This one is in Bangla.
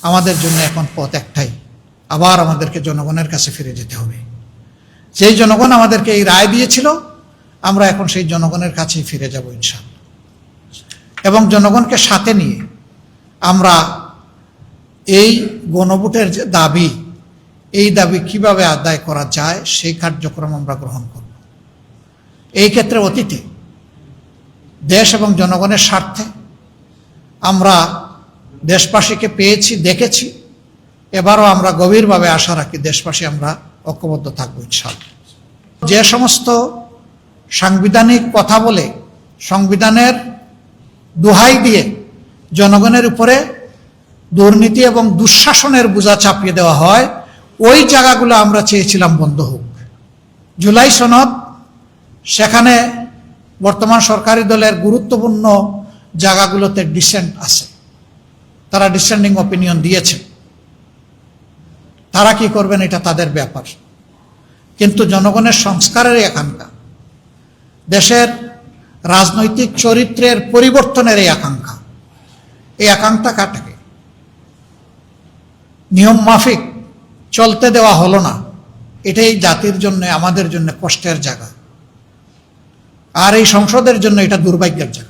আমাদের জন্য এখন পথ একটাই, আবার আমাদেরকে জনগণের কাছে ফিরে যেতে হবে। যেই জনগণ আমাদেরকে এই রায় দিয়েছিল, আমরা এখন সেই জনগণের কাছেই ফিরে যাব ইনশাআল্লাহ। এবং জনগণকে সাথে নিয়ে আমরা এই গণভোটের যে দাবি, এই দাবি কিভাবে আদায় করা যায় সেই কার্যক্রম আমরা গ্রহণ করব। এই ক্ষেত্রে অতীতে দেশ এবং জনগণের স্বার্থে আমরা দেশবাসীকে পেয়েছি, দেখেছি। এবারও আমরা গভীরভাবে আশা রাখি দেশবাসী আমরা ঐক্যবদ্ধ থাকবো ইনশাআল্লাহ। যে সমস্ত সাংবিধানিক কথা বলে, সংবিধানের দোহাই দিয়ে জনগণের উপরে দুর্নীতি এবং দুঃশাসনের বোঝা চাপিয়ে দেওয়া হয়, ওই জায়গাগুলো আমরা চেয়েছিলাম বন্ধ হোক। জুলাই সনদ, সেখানে বর্তমান সরকারি দলের গুরুত্বপূর্ণ জায়গাগুলোতে ডিসেন্ট আছে, তারা ডিসেন্ডিং অপিনিয়ন দিয়েছে। তারা কি করবেন এটা তাদের ব্যাপার, কিন্তু জনগণের সংস্কারের আকাঙ্ক্ষা, দেশের রাজনৈতিক চরিত্রের পরিবর্তনের এই আকাঙ্ক্ষাটাকে নিয়ম মাফিক চলতে দেওয়া হলো না। এটাই জাতির জন্য, আমাদের জন্য কষ্টের জায়গা, আর এই সংসদের জন্য এটা দুর্ভাগ্যের জায়গা।